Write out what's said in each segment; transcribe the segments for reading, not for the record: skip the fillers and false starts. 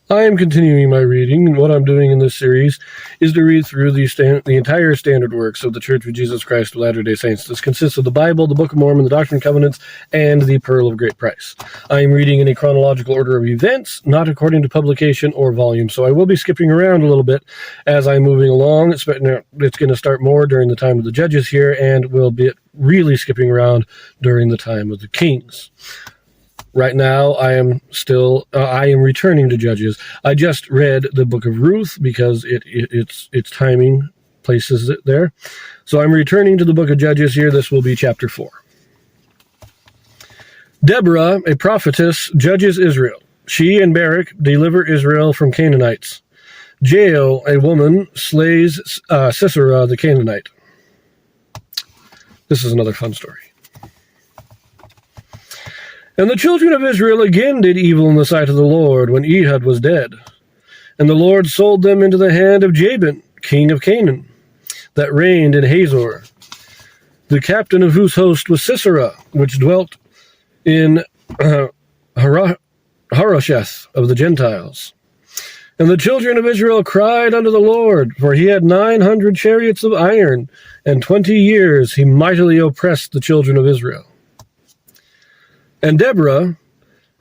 I am continuing my reading, and what I'm doing in this series is to read through the entire standard works of the Church of Jesus Christ of Latter-day Saints. This consists of the Bible, the Book of Mormon, the Doctrine and Covenants, and the Pearl of Great Price. I am reading in a chronological order of events, not according to publication or volume, so I will be skipping around a little bit as I'm moving along. It's going to start more during the time of the Judges here, and will be really skipping around during the time of the Kings. Right now, I am returning to Judges. I just read the book of Ruth because its timing places it there. So I'm returning to the book of Judges here. This will be chapter 4. Deborah, a prophetess, judges Israel. She and Barak deliver Israel from Canaanites. Jael, a woman, slays Sisera the Canaanite. This is another fun story. And the children of Israel again did evil in the sight of the Lord when Ehud was dead. And the Lord sold them into the hand of Jabin, king of Canaan, that reigned in Hazor, the captain of whose host was Sisera, which dwelt in Harosheth of the Gentiles. And the children of Israel cried unto the Lord, for he had 900 chariots of iron, and 20 years he mightily oppressed the children of Israel. And Deborah,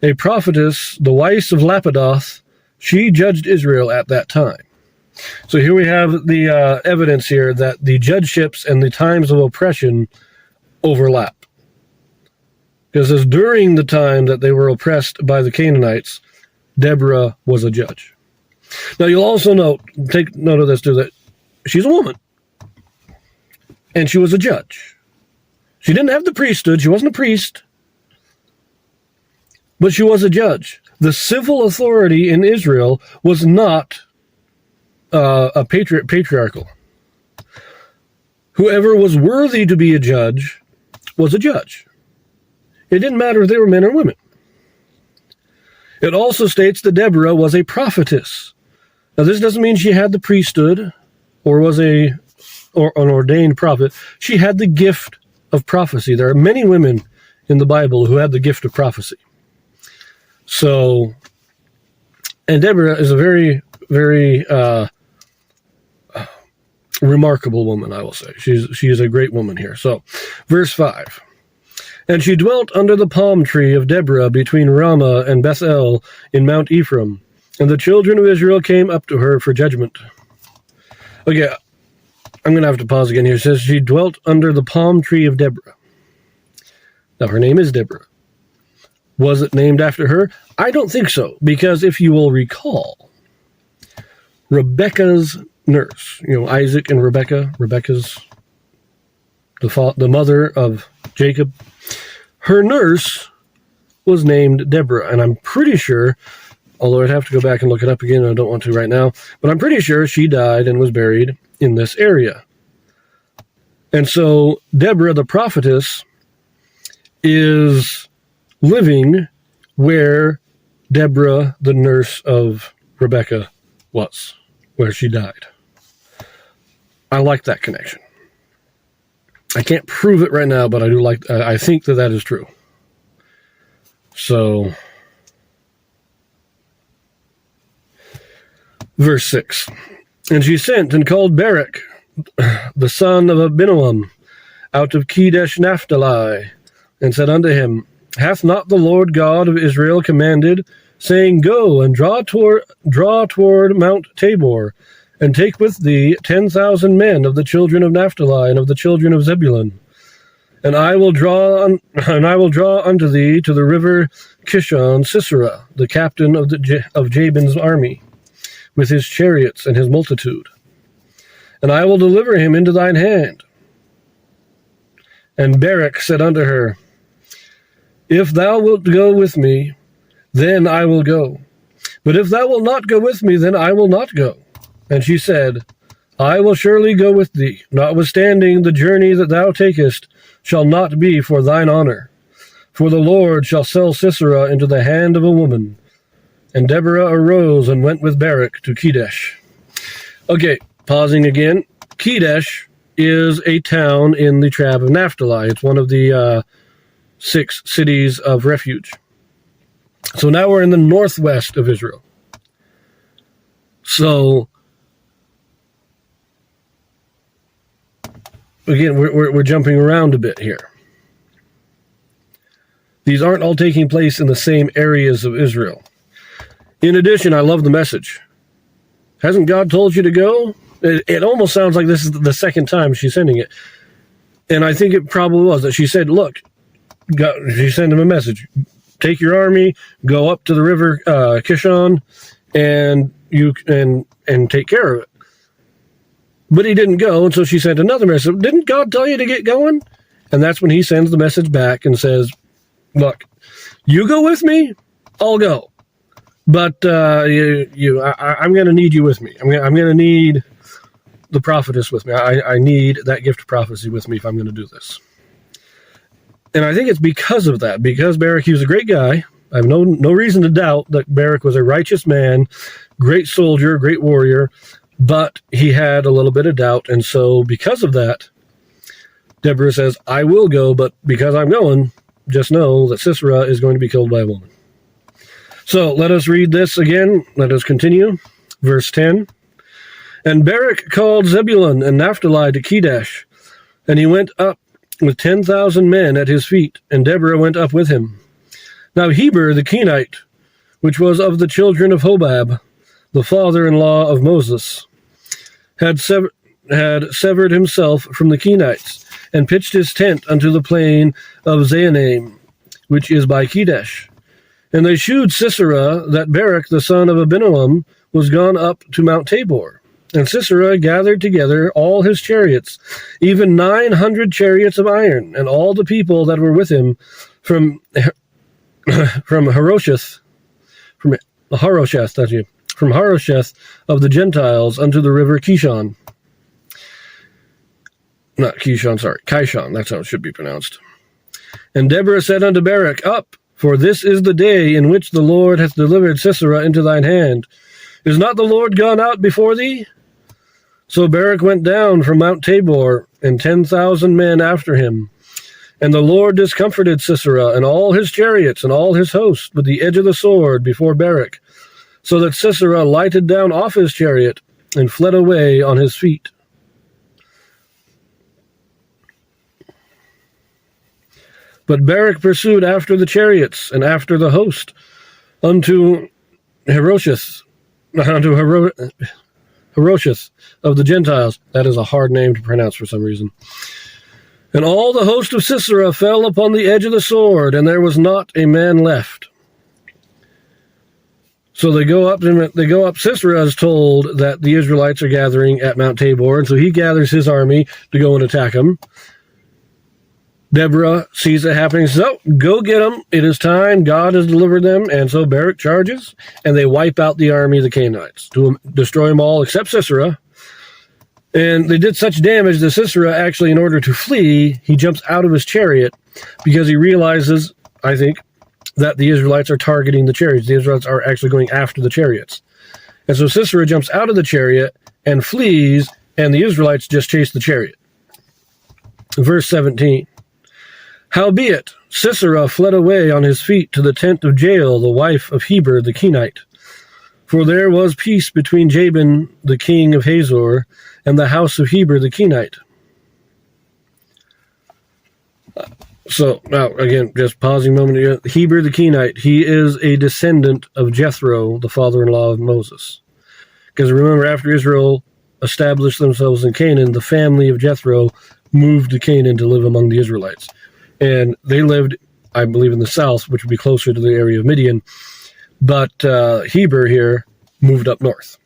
a prophetess, the wife of Lapidoth, she judged Israel at that time. So here we have the evidence here that the judgeships and the times of oppression overlap. Because as during the time that they were oppressed by the Canaanites, Deborah was a judge. Now you'll also take note of this too, that she's a woman. And she was a judge. She didn't have the priesthood, she wasn't a priest. But she was a judge. The civil authority in Israel was not patriarchal. Whoever was worthy to be a judge was a judge. It didn't matter if they were men or women. It also states that Deborah was a prophetess. Now, this doesn't mean she had the priesthood or was an ordained prophet. She had the gift of prophecy. There are many women in the Bible who had the gift of prophecy. So, and Deborah is a very, very remarkable woman, I will say. She is a great woman here. So, verse 5. And she dwelt under the palm tree of Deborah between Ramah and Bethel in Mount Ephraim, and the children of Israel came up to her for judgment. Okay, I'm going to have to pause again here. It says she dwelt under the palm tree of Deborah. Now, her name is Deborah. Was it named after her? I don't think so, because if you will recall, Rebekah's nurse, Isaac and Rebekah's the mother of Jacob, her nurse was named Deborah, and I'm pretty sure, although I'd have to go back and look it up again, and I don't want to right now, but I'm pretty sure she died and was buried in this area. And so Deborah, the prophetess, is living where Deborah, the nurse of Rebekah, was, where she died. I like that connection. I can't prove it right now, but I think that is true. So, verse 6. And she sent and called Barak, the son of Abinoam, out of Kedesh Naphtali, and said unto him, Hath not the Lord God of Israel commanded, saying, Go and draw toward Mount Tabor, and take with thee 10,000 men of the children of Naphtali and of the children of Zebulun, and I will draw unto thee to the river Kishon Sisera, the captain of Jabin's army, with his chariots and his multitude, and I will deliver him into thine hand. And Barak said unto her, If thou wilt go with me, then I will go. But if thou wilt not go with me, then I will not go. And she said, I will surely go with thee, notwithstanding the journey that thou takest shall not be for thine honor. For the Lord shall sell Sisera into the hand of a woman. And Deborah arose and went with Barak to Kedesh. Okay, pausing again. Kedesh is a town in the tribe of Naphtali. It's one of the 6 cities of refuge. So now we're in the northwest of Israel. So, again, we're jumping around a bit here. These aren't all taking place in the same areas of Israel. In addition, I love the message. Hasn't God told you to go? It almost sounds like this is the second time she's sending it. And I think it probably was that she said, look, she sent him a message. Take your army, go up to the river Kishon, and take care of it. But he didn't go, and so she sent another message. Didn't God tell you to get going? And that's when he sends the message back and says, look, you go with me, I'll go. But I'm going to need you with me. I'm going to need the prophetess with me. I need that gift of prophecy with me if I'm going to do this. And I think it's because of that, because Barak, he was a great guy. I have no reason to doubt that Barak was a righteous man, great soldier, great warrior, but he had a little bit of doubt. And so because of that, Deborah says, I will go, but because I'm going, just know that Sisera is going to be killed by a woman. So let us read this again. Let us continue. Verse 10. And Barak called Zebulun and Naphtali to Kedesh, and he went up with 10,000 men at his feet, and Deborah went up with him. Now Heber the Canaanite, which was of the children of Hobab, the father-in-law of Moses, had severed himself from the Canaanites, and pitched his tent unto the plain of Zaanaim, which is by Kedesh. And they shewed Sisera that Barak the son of Abinoam was gone up to Mount Tabor. And Sisera gathered together all his chariots, even 900 chariots of iron, and all the people that were with him from Harosheth of the Gentiles unto the river Kishon. Not Kishon, sorry, Kishon, that's how it should be pronounced. And Deborah said unto Barak, Up, for this is the day in which the Lord hath delivered Sisera into thine hand. Is not the Lord gone out before thee? So Barak went down from Mount Tabor, and 10,000 men after him. And the Lord discomforted Sisera and all his chariots and all his host with the edge of the sword before Barak, so that Sisera lighted down off his chariot and fled away on his feet. But Barak pursued after the chariots and after the host unto Harosheth of the Gentiles. That is a hard name to pronounce for some reason. And all the host of Sisera fell upon the edge of the sword, and there was not a man left. So they go up. Sisera is told that the Israelites are gathering at Mount Tabor, and so he gathers his army to go and attack them. Deborah sees it happening, so go get them. It is time. God has delivered them. And so Barak charges, and they wipe out the army of the Canaanites, to destroy them all except Sisera. And they did such damage that Sisera, actually, in order to flee, he jumps out of his chariot because he realizes, I think, that the Israelites are targeting the chariots. The Israelites are actually going after the chariots. And so Sisera jumps out of the chariot and flees, and the Israelites just chase the chariot. Verse 17. Howbeit, Sisera fled away on his feet to the tent of Jael, the wife of Heber the Kenite. For there was peace between Jabin, the king of Hazor, and the house of Heber the Kenite. So, now, again, just pausing a moment here. Heber the Kenite, he is a descendant of Jethro, the father-in-law of Moses. Because remember, after Israel established themselves in Canaan, the family of Jethro moved to Canaan to live among the Israelites. And they lived, I believe, in the south, which would be closer to the area of Midian. But Heber here moved up north.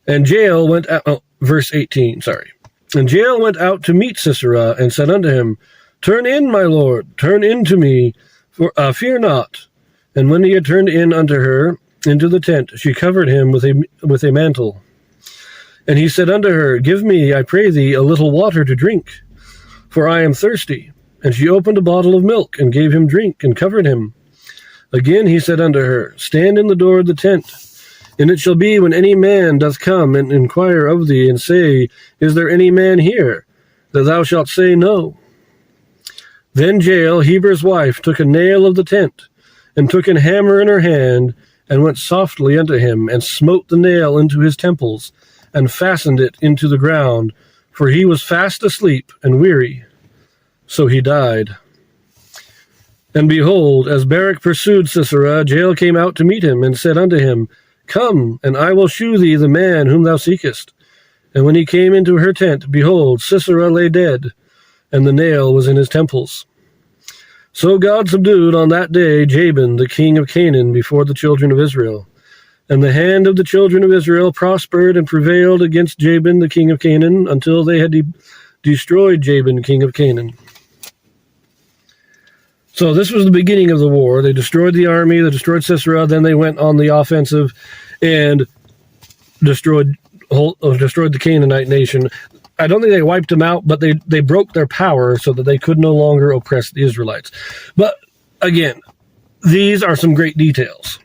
And Jael went out, verse 18, sorry. And Jael went out to meet Sisera and said unto him, Turn in, my lord, turn in to me, for fear not. And when he had turned in unto her into the tent, she covered him with a mantle. And he said unto her, Give me, I pray thee, a little water to drink, for I am thirsty. And she opened a bottle of milk, and gave him drink, and covered him. Again he said unto her, Stand in the door of the tent. And it shall be, when any man doth come and inquire of thee, and say, Is there any man here? That thou shalt say, No. Then Jael, Heber's wife, took a nail of the tent, and took an hammer in her hand, and went softly unto him, and smote the nail into his temples, and fastened it into the ground, for he was fast asleep and weary. So he died. And behold, as Barak pursued Sisera, Jael came out to meet him, and said unto him, Come, and I will shew thee the man whom thou seekest. And when he came into her tent, behold, Sisera lay dead, and the nail was in his temples. So God subdued on that day Jabin, the king of Canaan, before the children of Israel. And the hand of the children of Israel prospered and prevailed against Jabin, the king of Canaan, until they had destroyed Jabin, king of Canaan. So this was the beginning of the war. They destroyed the army, they destroyed Sisera, then they went on the offensive and destroyed the Canaanite nation. I don't think they wiped them out, but they broke their power so that they could no longer oppress the Israelites. But again, these are some great details.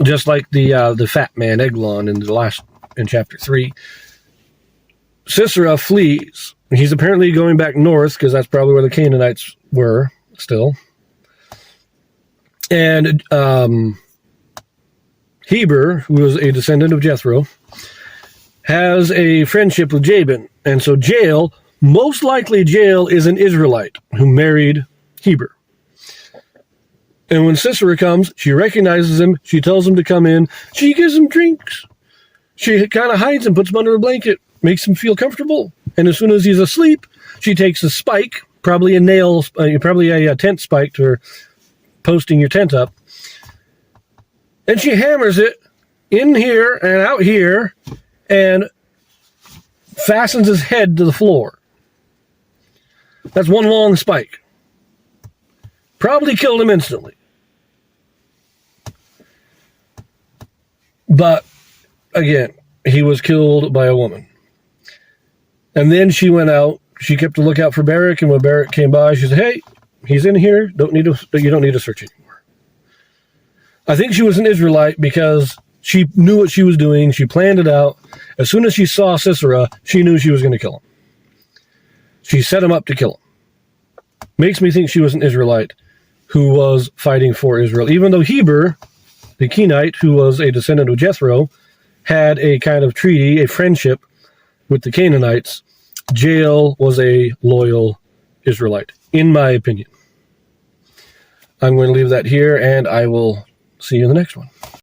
Just like the fat man Eglon in chapter 3. Sisera flees. He's apparently going back north because that's probably where the Canaanites were still. And Heber, who was a descendant of Jethro, has a friendship with Jabin. And so Jael, most likely Jael is an Israelite who married Heber. And when Sisera comes, she recognizes him. She tells him to come in. She gives him drinks. She kind of hides him, puts him under a blanket, makes him feel comfortable. And as soon as he's asleep, she takes a spike, probably a tent spike for posting your tent up, and she hammers it in here and out here and fastens his head to the floor. That's one long spike. Probably killed him instantly. But again, he was killed by a woman. And then she went out. She kept a lookout for Barak, and when Barak came by, she said, "Hey, he's in here. You don't need to search anymore." I think she was an Israelite because she knew what she was doing. She planned it out. As soon as she saw Sisera, she knew she was going to kill him. She set him up to kill him. Makes me think she was an Israelite who was fighting for Israel. Even though Heber, the Kenite, who was a descendant of Jethro, had a kind of treaty, a friendship with the Canaanites, Jael was a loyal Israelite, in my opinion. I'm going to leave that here, and I will see you in the next one.